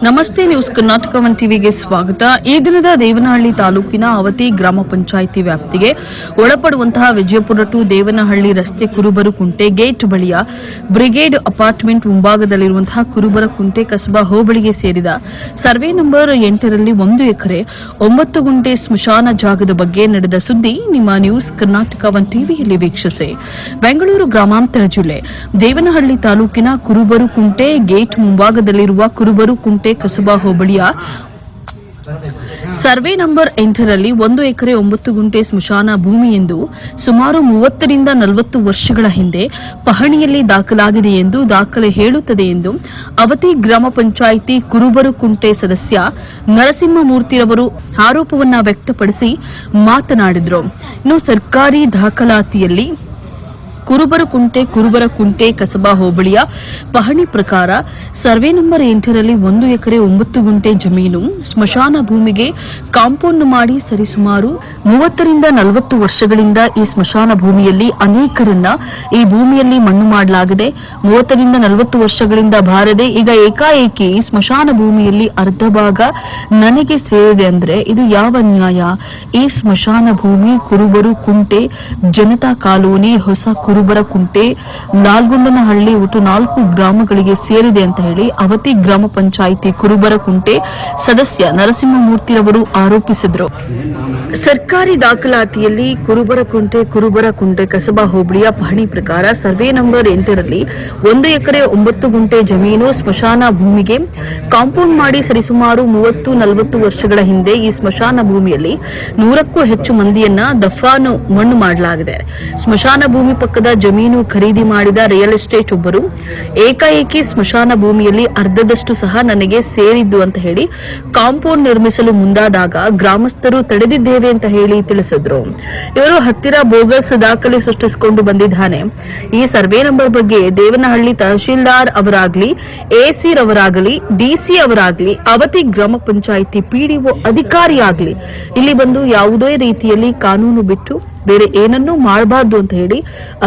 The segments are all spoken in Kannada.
ನಮಸ್ತೆ ನ್ಯೂಸ್ ಕರ್ನಾಟಕ ಒನ್ ಟಿವಿಗೆ ಸ್ವಾಗತ. ಈ ದಿನದ ದೇವನಹಳ್ಳಿ ತಾಲೂಕಿನ ಅವತಿ ಗ್ರಾಮ ಪಂಚಾಯಿತಿ ವ್ಯಾಪ್ತಿಗೆ ಒಳಪಡುವಂತಹ ವಿಜಯಪುರ ಟು ದೇವನಹಳ್ಳಿ ರಸ್ತೆ ಕುರುಬರು ಕುಂಟೆ ಗೇಟ್ ಬಳಿಯ ಬ್ರಿಗೇಡ್ ಅಪಾರ್ಟ್ಮೆಂಟ್ ಮುಂಭಾಗದಲ್ಲಿರುವಂತಹ ಕುರುಬರ ಕುಂಟೆ ಕಸಬಾ ಹೋಬಳಿಗೆ ಸೇರಿದ ಸರ್ವೆ ನಂಬರ್ 8ರಲ್ಲಿ 1 ಎಕರೆ 9 ಗುಂಟೆ ಸ್ಮಶಾನ ಜಾಗದ ಬಗ್ಗೆ ನಡೆದ ಸುದ್ದಿ ನಿಮ್ಮ ನ್ಯೂಸ್ ಕರ್ನಾಟಕ ಒನ್ ಟಿವಿಯಲ್ಲಿ ವೀಕ್ಷಿಸಿ. ಬೆಂಗಳೂರು ಗ್ರಾಮಾಂತರ ಜಿಲ್ಲೆ ದೇವನಹಳ್ಳಿ ತಾಲೂಕಿನ ಕುರುಬರು ಕುಂಟೆ ಗೇಟ್ ಮುಂಭಾಗದಲ್ಲಿರುವ ಕುರುಬರು ಕುಂಟೆ ಕಸಬಾ ಹೋಬಳಿಯ ಸರ್ವೆ ನಂಬರ್ 8ರಲ್ಲಿ 1 ಎಕರೆ 9 ಗುಂಟೆ ಸ್ಮಶಾನ ಭೂಮಿ ಎಂದು ಸುಮಾರು 30 ರಿಂದ 40 ವರ್ಷಗಳ ಹಿಂದೆ ಪಹಣಿಯಲ್ಲಿ ದಾಖಲಾಗಿದೆ ಎಂದು ದಾಖಲೆ ಹೇಳುತ್ತದೆ ಎಂದು ಅವತಿ ಗ್ರಾಮ ಪಂಚಾಯಿತಿ ಕುರುಬರು ಕುಂಟೆ ಸದಸ್ಯ ನರಸಿಂಹಮೂರ್ತಿರವರು ಆರೋಪವನ್ನ ವ್ಯಕ್ತಪಡಿಸಿ ಮಾತನಾಡಿದರು. ಇನ್ನು ಸರ್ಕಾರಿ ದಾಖಲಾತಿಯಲ್ಲಿ ಕುರುಬರ ಕುಂಟೆ ಕಸಬಾ ಹೋಬಳಿಯ ಪಹಣಿ ಪ್ರಕಾರ ಸರ್ವೆ ನಂಬರ್ 8ರಲ್ಲಿ 1 ಎಕರೆ 9 ಗುಂಟೆ ಜಮೀನು ಸ್ಮಶಾನ ಭೂಮಿಗೆ ಕಾಂಪೌಂಡ್ ಮಾಡಿ ಸರಿಸುಮಾರು 30 ರಿಂದ 40 ವರ್ಷಗಳಿಂದ ಈ ಸ್ಮಶಾನ ಭೂಮಿಯಲ್ಲಿ ಅನೇಕರನ್ನ ಈ ಭೂಮಿಯಲ್ಲಿ ಮಣ್ಣು ಮಾಡಲಾಗಿದೆ. 30 ರಿಂದ 40 ವರ್ಷಗಳಿಂದ ಬಾರದೆ ಈಗ ಏಕಾಏಕಿ ಸ್ಮಶಾನ ಭೂಮಿಯಲ್ಲಿ ಅರ್ಧ ಭಾಗ ನನಗೆ ಸೇರಿದೆ ಅಂದ್ರೆ ಇದು ಯಾವ ನ್ಯಾಯ? ಈ ಸ್ಮಶಾನ ಭೂಮಿ ಕುರುಬರು ಕುಂಟೆ ಜನತಾ ಕಾಲೋನಿ ಹೊಸ ಕುರುಬರ ಕುಂಟೆ ನಾಲ್ಗೊಂಡನಹಳ್ಳಿ ಒಟ್ಟು 4 ಗ್ರಾಮಗಳಿಗೆ ಸೇರಿದೆ ಅಂತ ಹೇಳಿ ಅವತಿ ಗ್ರಾಮ ಪಂಚಾಯಿತಿ ಕುರುಬರ ಕುಂಟೆ ಸದಸ್ಯ ನರಸಿಂಹಮೂರ್ತಿರವರು ಆರೋಪಿಸಿದರು. ಸರ್ಕಾರಿ ದಾಖಲಾತಿಯಲ್ಲಿ ಕುರುಬರ ಕುಂಟೆ ಕಸಬಾ ಹೋಬಳಿಯ ಪಹಣಿ ಪ್ರಕಾರ ಸರ್ವೆ ನಂಬರ್ 8ರಲ್ಲಿ 1 ಎಕರೆ 9 ಗುಂಟೆ ಜಮೀನು ಸ್ಮಶಾನ ಭೂಮಿಗೆ ಕಾಂಪೌಂಡ್ ಮಾಡಿ ಸರಿಸುಮಾರು 30-40 ವರ್ಷಗಳ ಹಿಂದೆ ಈ ಸ್ಮಶಾನ ಭೂಮಿಯಲ್ಲಿ 100ಕ್ಕೂ ಹೆಚ್ಚು ಮಂದಿಯನ್ನ ದಫಾನು ಮಣ್ಣು ಮಾಡಲಾಗಿದೆ. ಸ್ಮಶಾನ ಭೂಮಿ ಪಕ್ಕದ ಜಮೀನು ಖರೀದಿ ಮಾಡಿದ ರಿಯಲ್ ಎಸ್ಟೇಟ್ ಒಬ್ಬರು ಏಕಾಏಕಿ ಸ್ಮಶಾನ ಭೂಮಿಯಲ್ಲಿ ಅರ್ಧದಷ್ಟು ಸಹ ನನಗೆ ಸೇರಿದ್ದು ಅಂತ ಹೇಳಿ ಕಾಂಪೌಂಡ್ ನಿರ್ಮಿಸಲು ಮುಂದಾದಾಗ ಗ್ರಾಮಸ್ಥರು ತಡೆದಿದ್ದೇವೆ ಅಂತ ಹೇಳಿ ತಿಳಿಸಿದ್ರು. ಇವರು ಹತ್ತಿರ ಬೋಗಸ್ ದಾಖಲೆ ಸೃಷ್ಟಿಸಿಕೊಂಡು ಬಂದಿದ್ದಾನೆ. ಈ ಸರ್ವೆ ನಂಬರ್ ಬಗ್ಗೆ ದೇವನಹಳ್ಳಿ ತಹಶೀಲ್ದಾರ್ ಅವರಾಗ್ಲಿ, ಎಸಿ ರವರಾಗಲಿ, ಡಿಸಿ ಅವರಾಗ್ಲಿ, ಅವತಿ ಗ್ರಾಮ ಪಂಚಾಯಿತಿ ಪಿಡಿಒ ಅಧಿಕಾರಿ ಆಗ್ಲಿ ಇಲ್ಲಿ ಬಂದು ಯಾವುದೇ ರೀತಿಯಲ್ಲಿ ಕಾನೂನು ಬಿಟ್ಟು ಬೇರೆ ಏನನ್ನೂ ಮಾಡಬಾರ್ದು ಅಂತ ಹೇಳಿ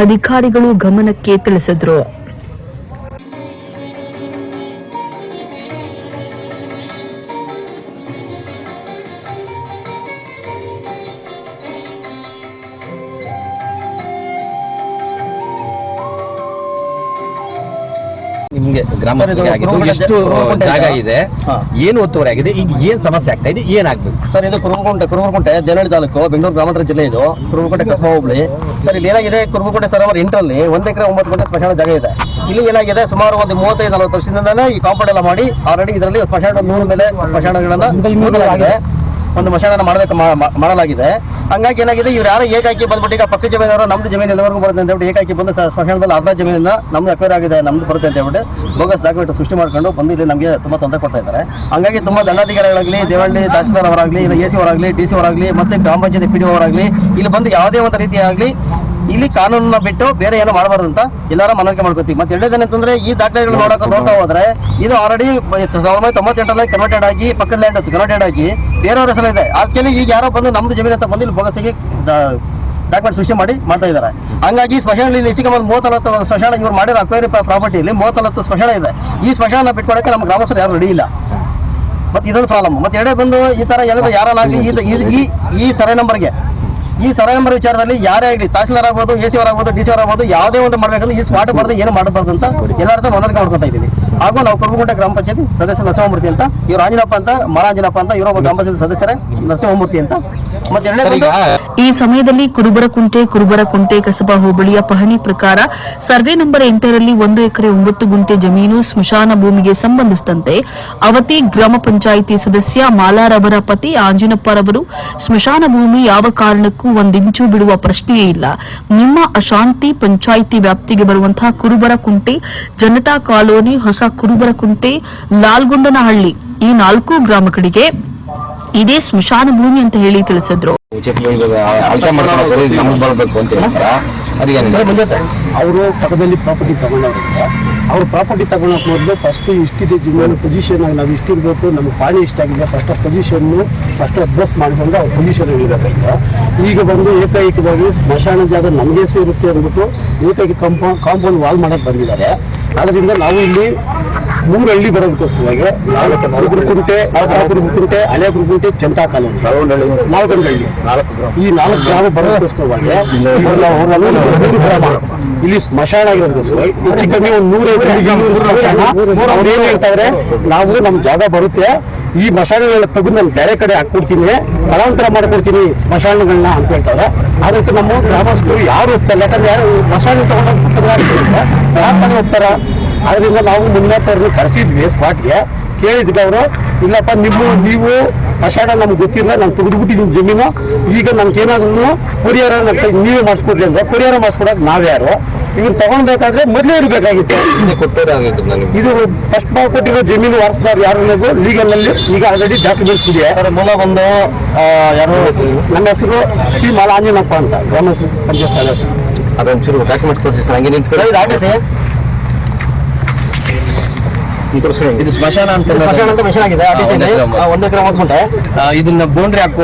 ಅಧಿಕಾರಿಗಳು ಗಮನಕ್ಕೆ ತಿಳಿಸಿದ್ರು. ನಿಮ್ಗೆ ಗ್ರಾಮಸ್ಥರಿಗೆ ಆಗಿದ್ದು ಎಷ್ಟು ಜಾಗ ಇದೆ, ಏನು ಒತ್ತುವರಿ ಆಗಿದೆ, ಈಗ ಏನ್ ಸಮಸ್ಯೆ ಆಗ್ತಾ ಇದೆ, ಏನಾಗ್ಬೇಕು ಸರ್? ಇದು ಕುರುಬರಕುಂಟೆ ದೇವನಹಳ್ಳಿ ತಾಲೂಕು, ಬೆಂಗಳೂರು ಗ್ರಾಮಾಂತರ ಜಿಲ್ಲೆ. ಇದು ಕುರುಬರಕುಂಟೆ ಕಸಬಾ ಹೋಬಳಿ ಸರ್. ಇಲ್ಲಿ ಏನಾಗಿದೆ, ಕುರುಬರಕುಂಟೆ ಸರ್ವರ್ 8ರಲ್ಲಿ 1 ಎಕರೆ 9 ಗುಂಟೆ ಸ್ಮಶಾನ ಜಾಗ ಇದೆ. ಇಲ್ಲಿ ಏನಾಗಿದೆ, ಸುಮಾರು ಒಂದು 35-40 ವರ್ಷದಿಂದಾನೇ ಈ ಕಾಂಪೌಂಡ್ ಎಲ್ಲ ಮಾಡಿ ಆಲ್ರೆಡಿ ಇದರಲ್ಲಿ ಸ್ಮಶಾನ 100 ಮೇಲೆ ಸ್ಮಶಾನಗಳನ್ನ ಒಂದು ಮಶಾನ ಮಾಡಲಾಗಿದೆ. ಹಂಗಾಗಿ ಏನಾಗಿದೆ, ಇವ್ರು ಯಾರು ಏಕಾಕಿ ಬಂದ್ಬಿಟ್ಟು ಈಗ ಪಕ್ಕ ಜಮೀನವರು ನಮ್ದು ಜಮೀನು ಎಲ್ಲವರೆಗೂ ಬರುತ್ತೆ ಅಂತ ಹೇಳ್ಬಿಟ್ಟು ಏಕಾಕಿ ಬಂದು ಸ್ಮಶಾನದಲ್ಲಿ ಅರ್ಧ ಜಮೀನಿಂದ ನಮ್ದು ಅಕ್ವೈರ್ ಆಗಿದೆ, ನಮ್ದು ಬರುತ್ತೆ ಅಂತ ಹೇಳ್ಬಿಟ್ಟು ಬೋಗಸ್ ಡಾಕ್ಯುಮೆಂಟ್ ಸೃಷ್ಟಿ ಮಾಡ್ಕೊಂಡು ಬಂದು ಇಲ್ಲಿ ನಮಗೆ ತುಂಬಾ ತೊಂದರೆ ಕೊಡ್ತಾ ಇದ್ದಾರೆ. ಹಂಗಾಗಿ ತುಂಬಾ ದಂಡಾಧಿಕಾರಿಗಳಾಗಲಿ, ದೇವನಹಳ್ಳಿ ತಹಶೀಲ್ದಾರ್ ಅವರಾಗಲಿ, ಇಲ್ಲ ಎಸಿ ಅವರಾಗಲಿ, ಡಿಸಿ ಅವರಾಗಲಿ, ಮತ್ತೆ ಗ್ರಾಮ ಪಂಚಾಯತಿ ಪಿಡಿಒ ಅವರಾಗಲಿ ಇಲ್ಲಿ ಬಂದು ಯಾವುದೇ ಒಂದು ರೀತಿ ಆಗಲಿ ಇಲ್ಲಿ ಕಾನೂನನ್ನ ಬಿಟ್ಟು ಬೇರೆ ಏನೋ ಮಾಡಬಾರ್ದು ಅಂತ ಎಲ್ಲಾರ ಮನವರಿಕೆ ಮಾಡ್ಕೊತೀವಿ. ಮತ್ತೆ ಎರಡನೇದೇನಂತಂದ್ರೆ ಈ ದಾಖಲೆಗಳು ನೋಡ್ತಾ ಹೋದ್ರೆ ಇದು ಆಲ್ರೆಡಿ 1998ರಲ್ಲಿ ಕನ್ವರ್ಟೆಡ್ ಆಗಿ ಪಕ್ಕದ ಲ್ಯಾಂಡ್ ಕನ್ವರ್ಟೆಡ್ ಆಗಿ ಬೇರೆಯವ್ರ ಹೆಸರು ಇದೆ. ಆಕ್ಚುಲಿ ಈಗ ಯಾರೋ ಬಂದು ನಮ್ದು ಜಮೀನು ಅಂತ ಬಂದು ಇಲ್ಲಿ ಬೋಗಸ್ಸಿಗೆ ಡಾಕ್ಯುಮೆಂಟ್ ಸೃಷ್ಟಿ ಮಾಡ್ತಾ ಇದ್ದಾರೆ. ಹಂಗಾಗಿ ಸ್ಮಶಾನದಲ್ಲಿ ಹೆಚ್ಚಿಗೆ 30-40 ಸ್ಮಶಾನ ಇವ್ರು ಮಾಡಿರೋ ಅಕ್ವೈರಿ ಪ್ರಾಪರ್ಟಿಯಲ್ಲಿ 30-40 ಸ್ಮಶಾನ ಇದೆ. ಈ ಸ್ಮಶಾನ ಬಿಟ್ಕೊಡಕ್ಕೆ ನಮ್ಮ ಗ್ರಾಮಸ್ಥರು ಯಾರು ರೆಡಿ ಇಲ್ಲ. ಮತ್ತೆ ಇದೊಂದು ಪ್ರಾಬ್ಲಮ್. ಮತ್ತೆ ಎರಡೇ ಬಂದು ಈ ತರ ಏನಾದ್ರು ಯಾರಾಗಲಿ ಈ ಸರ್ವೆ ನಂಬರ್ ವಿಚಾರದಲ್ಲಿ ಯಾರೇ ಆಗಲಿ, ತಹಶೀಲ್ದಾರ್ ಆಗ್ಬೋದು, ಎಸಿ ಅವರಾಗ್ಬೋದು, ಡಿಸಿ ಅವರಾಗ್ಬೋದು, ಯಾವುದೇ ಒಂದು ಮಾಡ್ಬೇಕಂದ್ರೆ ಈ ಸ್ಮಾರ್ಟ್ ಬರದೆ ಏನು ಮಾಡಬಾರ್ದು ಅಂತ ಎಲ್ಲರ ಮನವರಿಕೆ ಮಾಡ್ಕೊತಾ ಇದ್ದೀವಿ. ಹಾಗೂ ನಾವು ಕುರುಬರಕುಂಟೆ ಗ್ರಾಮ ಪಂಚಾಯತಿ ಸದಸ್ಯ ನರಸಿಂಹಮೂರ್ತಿ ಅಂತ, ಇವರು ಆಂಜನಪ್ಪ ಅಂತ, ಮಹಾಂಜನಪ್ಪ ಅಂತ, ಇವರೊಬ್ಬ ಗ್ರಾಮ ಪಂಚಾಯತಿ ಸದಸ್ಯರೇ ನರಸಿಂಹಮೂರ್ತಿ ಅಂತ. ಈ ಸಮಯದಲ್ಲಿ ಕುರುಬರ ಕುಂಟೆ ಕಸಬಾ ಹೋಬಳಿಯ ಪಹಣಿ ಪ್ರಕಾರ ಸರ್ವೆ ನಂಬರ್ 8ರಲ್ಲಿ 1 ಎಕರೆ 9 ಗುಂಟೆ ಜಮೀನು ಸ್ಮಶಾನ ಭೂಮಿಗೆ ಸಂಬಂಧಿಸಿದಂತೆ ಅವತಿ ಗ್ರಾಮ ಪಂಚಾಯಿತಿ ಸದಸ್ಯ ಮಾಲಾರವರ ಪತಿ ಆಂಜನಪ್ಪರವರು ಸ್ಮಶಾನ ಭೂಮಿ ಯಾವ ಕಾರಣಕ್ಕೂ 1 ಇಂಚು ಬಿಡುವ ಪ್ರಶ್ನೆಯೇ ಇಲ್ಲ. ನಿಮ್ಮ ಅಶಾಂತಿ ಪಂಚಾಯಿತಿ ವ್ಯಾಪ್ತಿಗೆ ಬರುವಂತಹ ಕುರುಬರ ಕುಂಟೆ, ಜನತಾ ಕಾಲೋನಿ, ಹೊಸ ಕುರುಬರ ಕುಂಟೆ, ಲಾಲ್ಗೊಂಡನಹಳ್ಳಿ ಈ 4 ಗ್ರಾಮಗಳಿಗೆ ಇದೇ ಸ್ಮಶಾನ ಭೂಮಿ ಅಂತ ಹೇಳಿ ತಿಳಿಸಿದ್ರು. ಅವರು ಪಕ್ಕದಲ್ಲಿ ಪ್ರಾಪರ್ಟಿ ತಗೊಂಡವ್ರಿಗೆ ಅವ್ರ ಪ್ರಾಪರ್ಟಿ ತಗೊಳಕ್ ಮೊದಲು ಫಸ್ಟ್ ಇಷ್ಟಿದೆ ಜಮೀನು ಪೊಸಿಷನ್ ಆಗಿ ನಾವು ಇಷ್ಟಿರ್ಬೇಕು, ನಮ್ಗೆ ಪಾಣಿ ಇಷ್ಟಾಗಿದೆ, ಫಸ್ಟ್ ಪೊಸಿಷನ್ನು ಫಸ್ಟ್ ಅಡ್ರೆಸ್ ಮಾಡ್ಕೊಂಡು ಅವ್ರ ಪೊಸಿಷನ್ ಇರಬೇಕಾಯ್ತು. ಈಗ ಬಂದು ಏಕೈಕವಾಗಿ ಸ್ಮಶಾನ ಜಾಗ ನಮಗೆ ಸೇರುತ್ತೆ ಅಂದ್ಬಿಟ್ಟು ಏಕೈಕ ಕಾಂಪೌಂಡ್ ವಾಲ್ ಮಾಡಕ್ಕೆ ಬಂದಿದ್ದಾರೆ. ಅದರಿಂದ ನಾವು ಇಲ್ಲಿ 3 ಹಳ್ಳಿ ಬರೋದಕ್ಕೋಸ್ಕರವಾಗಿ ಕುರುಕುಂಟೆ, ಕುರುಕುಂಟೆ, ಹಳೆ ಕುರುಕುಂಟೆ, ಜನತಾ ಕಾಲೋನಿ, ನಾಲ್ಕಂಡಹಳ್ಳಿ, ಈ 4 ಗ್ರಾಮ ಬರೋದಕ್ಕೋಸ್ಕರವಾಗಿ ಇಲ್ಲಿ ಸ್ಮಶಾನ ಆಗಿರೋದಕ್ಕೋಸ್ಕರ ಹೆಚ್ಚು ಕಮ್ಮಿ ಒಂದು 150 ಸ್ಮಶಾನ. ಅವ್ರು ಏನ್ ಹೇಳ್ತಾರೆ, ನಾವು ನಮ್ ಜಾಗ ಬರುತ್ತೆ, ಈ ಮಶಾನಗಳನ್ನ ತೆಗೆದು ನಾನು ಬೇರೆ ಕಡೆ ಹಾಕೊಡ್ತೀನಿ, ಸ್ಥಳಾಂತರ ಮಾಡ್ಕೊಡ್ತೀನಿ ಸ್ಮಶಾನಗಳನ್ನ ಅಂತ ಹೇಳ್ತಾರೆ. ಅದಕ್ಕೆ ನಮ್ಮ ಗ್ರಾಮಸ್ಥರು ಯಾರು ಹೋಗ್ತಾರೆ, ಯಾಕಂದ್ರೆ ಯಾರು ಮಶಾನ ತಗೊಂಡು ಯಾರು ಹೋಗ್ತಾರ. ಅದರಿಂದ ನಾವು ಮುನ್ನತ್ತವ್ರನ್ನ ಕರೆಸಿದ್ವಿ ಸ್ಪಾಟ್ಗೆ. ಕೇಳಿದ್ವಿ ಅವರು, ಇಲ್ಲಪ್ಪ ನೀವು ಮಶಾನ ನಮ್ಗೆ ಗೊತ್ತಿಲ್ಲ, ನಾನು ತೆಗೆದುಬಿಟ್ಟಿದ್ದೀನಿ ಜಮೀನು, ಈಗ ನಮ್ಗೆ ಏನಾದ್ರು ಪರಿಹಾರ ನೀವೇ ಮಾಡಿಸ್ಕೊಡ್ಲಿ ಅಂದ್ರೆ ಪರಿಹಾರ ಮಾಡಿಸ್ಕೊಡೋದು ನಾವ್ಯಾರು, ಇವ್ರು ತಗೊಳ್ಬೇಕಾದ್ರೆ ಮೊದಲೇ ಇರಬೇಕಾಗಿತ್ತು. ಇದು ಫಸ್ಟ್ ನಾವು ಕೊಟ್ಟಿರೋ ಜಮೀನು ವಾರಸದಾರ ಯಾರು ಅನ್ನೋದು ಲೀಗಲ್ ಅಲ್ಲಿ ಈಗ ಆಲ್ರೆಡಿ ಡಾಕ್ಯುಮೆಂಟ್ಸ್ ಇದೆ. ಮೂಲ ಬಂದು ಯಾರು, ನನ್ನ ಹೆಸರು ಟಿ ಮಾಲಾಂಜನಪ್ಪ ಅಂತ, ಗ್ರಾಮ ಪಂಚಾಯತ್ ಸದಸ್ಯ. ಅದೊಂಚೂರು ಡಾಕ್ಯುಮೆಂಟ್ಸ್ ತೋರಿಸಿ ಸರ್, ಹಂಗೆ ನಿಂತ್ಕೊಳ್ಳಿ. ಇದು ಸ್ಮಶಾನ ಅಂತ ಮೆಷನ್ ಆಗಿದೆ. 1 ಎಕರೆ 30 ಗುಂಟೆ. ಇದನ್ನ ಬೌಂಡ್ರಿ ಹಾಕಿ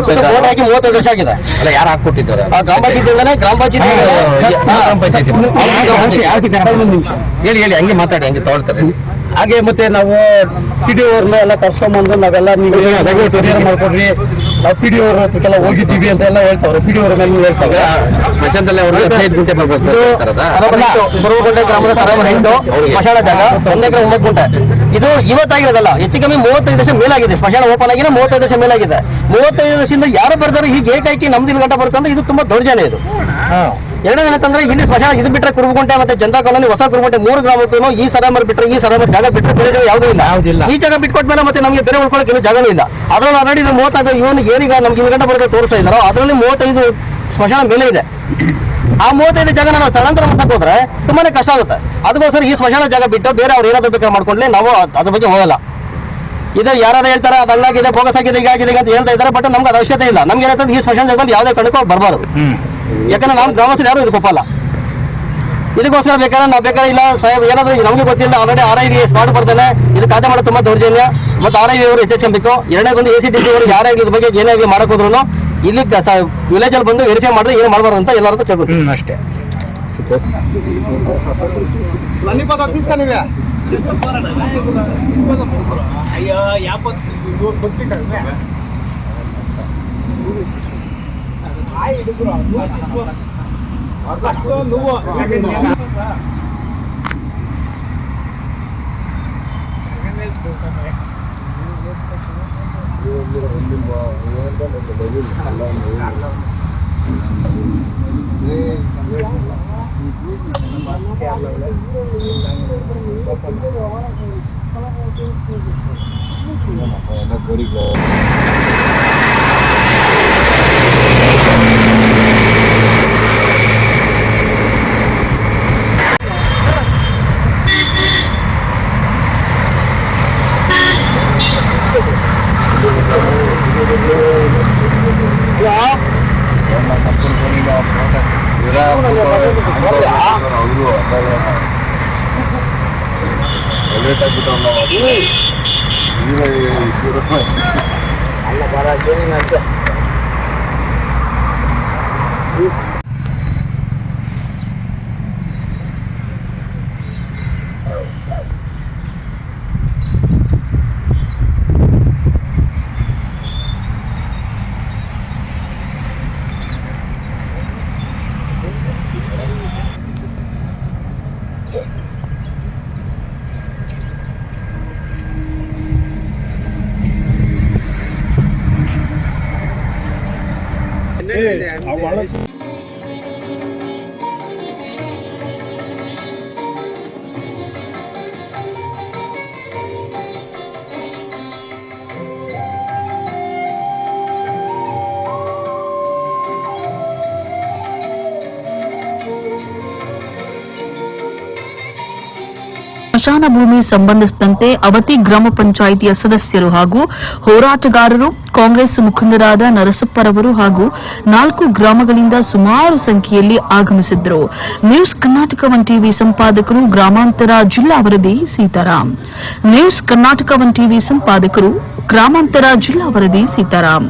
35 ವರ್ಷ ಆಗಿದೆ. ಅಲ್ಲ, ಯಾರು ಹಾಕೊಟ್ಟಿದ್ದಾರೆ? ಗ್ರಾಮ ಪಂಚಾಯತ್ ಹೇಳಿ, ಹಂಗೆ ಮಾತಾಡಿ, ಹಂಗೆ ತಗೊಳ್ತಾರೆ. ಹಾಗೆ ಮತ್ತೆ ನಾವು PDO ಅವ್ರನ್ನ ಎಲ್ಲ ಕರ್ಸ್ಕೊಂಡ್ಬಂದು ನಾವೆಲ್ಲ ನೀವು ಪರಿಹಾರ ಮಾಡ್ಕೊಡ್ರಿ, ನಾವು PDO ಅವ್ರ ಹತ್ರಕ್ಕೆಲ್ಲ ಹೋಗಿದ್ದೀವಿ ಅಂತ ಎಲ್ಲ ಹೇಳ್ತಾವ್ರೆ. PDO ಅವ್ರ ಮೇಲೆ ಹೇಳ್ತಾರೆ ಸ್ಮಶಾನದಲ್ಲಿ ಅವ್ರಿಗೆ 15 ಗುಂಟೆ ಬರ್ಬೇಕು. ಬರುವಗುಂಟೆ ಗ್ರಾಮದ ಸ್ಮಶಾನ ಜಾಗ 1 ಎಕರೆ 9 ಗುಂಟೆ. ಇದು ಇವತ್ತಾಗಿರೋದಲ್ಲ, ಹೆಚ್ಚು ಕಮ್ಮಿ 35 ವರ್ಷ ಮೇಲಾಗಿದೆ. ಸ್ಮಶಾನ ಓಪನ್ ಆಗಿದೆ 35 ವರ್ಷ ಮೇಲಾಗಿದೆ. 35 ವರ್ಷದಿಂದ ಯಾರು ಬರ್ತಾರೆ ಹೀಗೆ ಏಕೈಕಿ ನಮ್ದು ಇಲ್ಲಿ ಗಂಟೆ ಬರುತ್ತೆ ಅಂದ್ರೆ ಇದು ತುಂಬಾ ದೌರ್ಜನ್ಯ. ಇದು ಎರಡನೇನಂತಂದ್ರೆ ಇಲ್ಲಿ ಸ್ಮಶಾನ ಇದು ಬಿಟ್ಟರೆ ಕುರುಬಗುಂಟೆ ಮತ್ತೆ ಜನತಾ ಕಾಲೋನಿ, ಹೊಸ ಕುರುಬಗುಂಟೆ 3 ಗ್ರಾಮಕ್ಕೂ ಈ ಸರಮರ್ ಬಿಟ್ಟರೆ, ಈ ಸರಮರ್ ಜಾಗ ಬಿಟ್ಟರೆ ಬೇರೆ ಜಾಗ ಯಾವುದೂ ಇಲ್ಲ. ಈ ಜಾಗ ಬಿಟ್ಕೊಟ್ಮೇಲೆ ಮತ್ತೆ ನಮಗೆ ಬೇರೆ ಉಳ್ಕೊಳ್ಳೋಕೆ ಏನು ಜಾಗನೂ ಇಲ್ಲ. ಅದ್ರಲ್ಲಿ ಆಲ್ರೆಡಿ 35 ಇವನು ಏನೀಗ ನಮ್ಗೆ ಇಲ್ಲಿ ಗಂಟೆ ಬರುತ್ತೆ ತೋರಿಸ್ತಾ ಇದ್ದಾರೋ ಅದರಲ್ಲಿ 35 ಸ್ಮಶಾನ ಮೇಲೆ ಇದೆ. ಆ 35 ಜಾಗ ನಾವು ಸ್ಥಳಾಂತರ ಮಾಡ್ಸಕ್ ಹೋದ್ರೆ ತುಂಬಾನೇ ಕಷ್ಟ ಆಗುತ್ತೆ. ಅದಕ್ಕೋಸ್ಕರ ಈ ಸ್ಮಶಾನ ಜಾಗ ಬಿಟ್ಟು ಬೇರೆ ಅವ್ರು ಏನಾದ್ರು ಬೇಕಾದ್ರೆ ಮಾಡ್ಕೊಂಡ್ಲಿ ನಾವು ಅದ್ರ ಬಗ್ಗೆ ಹೋಗಲ್ಲ. ಇದು ಯಾರು ಹೇಳ್ತಾರೆ ಅದು ಹಂಗಾಗಿದೆ, ಬೋಗಸ್ ಆಗಿದೆ, ಹೀಗಾಗಿದೆ ಅಂತ ಹೇಳ್ತಾ ಇದ್ದಾರೆ. ಬಟ್ ನಮ್ಗೆ ಅದು ಅವಶ್ಯಕತೆ ಇಲ್ಲ. ನಮ್ಗೆ ಏನಂತಂದ್ರೆ ಈ ಸ್ಮಶಾನ ಜಾಗದಲ್ಲಿ ಯಾವುದೇ ಕಣಕ್ಕೂ ಬರಬಾರದು. ಯಾಕಂದ್ರೆ ನಾವು ಗ್ರಾಮಸ್ಥರು ಯಾರು ಇದಕ್ಕೆ ಒಪ್ಪಲ್ಲ. ಇದಕ್ಕೋಸ್ಕರ ಬೇಕಾದ್ರೆ ನಾವು ಬೇಕಾದ್ರೆ ಇಲ್ಲ ಸಾಹೇಬ್ ಏನಾದ್ರು ನಮಗೆ ಗೊತ್ತಿಲ್ಲ, ಆಲ್ರೆಡಿ RIV ಸ್ಪಾಟ್ ಬರ್ತಾನೆ, ಇದು ಖಾತೆ ಮಾಡೋದು ತುಂಬಾ ದೌರ್ಜನ್ಯ. ಮತ್ತು RIV ಅವರು ಎಚ್ಚರಿಸಬೇಕು. ಎರಡನೇಗೊಂದು ACDC ಅವರು ಯಾರೇ ಇದ್ರ ಬಗ್ಗೆ ಏನಾಗಿ ಮಾಡೋಕೋದ್ರು ಇಲ್ಲಿ ವಿಲೇಜ್ ಅಲ್ಲಿ ಬಂದು ವೆರಿಫೈ ಮಾಡಿದ್ರೆ ಏನು ಮಾಡಬಾರ್ದು ಅಂತ ಎಲ್ಲರೂ ಕೇಳ್ಬೇಕು ಅಷ್ಟೇ. ಸ್ಮಶಾನ ಭೂಮಿ ಸಂಬಂಧಿಸಿದಂತೆ ಅವತಿ ಗ್ರಾಮ ಪಂಚಾಯಿತಿಯ ಸದಸ್ಯರು ಹಾಗೂ ಹೋರಾಟಗಾರರು, ಕಾಂಗ್ರೆಸ್ ಮುಖಂಡರಾದ ನರಸಪ್ಪರವರು ಹಾಗೂ 4 ಗ್ರಾಮಗಳಿಂದ ಸುಮಾರು ಸಂಖ್ಯೆಯಲ್ಲಿ ಆಗಮಿಸಿದ್ದರು. ನ್ಯೂಸ್ ಕರ್ನಾಟಕ 1 ಟಿವಿ ಸಂಪಾದಕರು ಗ್ರಾಮಾಂತರ ಜಿಲ್ಲಾ ವರದಿ ಸೀತಾರಾಮ್. ನ್ಯೂಸ್ ಕರ್ನಾಟಕ 1 ಟಿವಿ ಸಂಪಾದಕರು ಗ್ರಾಮಾಂತರ ಜಿಲ್ಲಾ ವರದಿ ಸೀತಾರಾಮ್.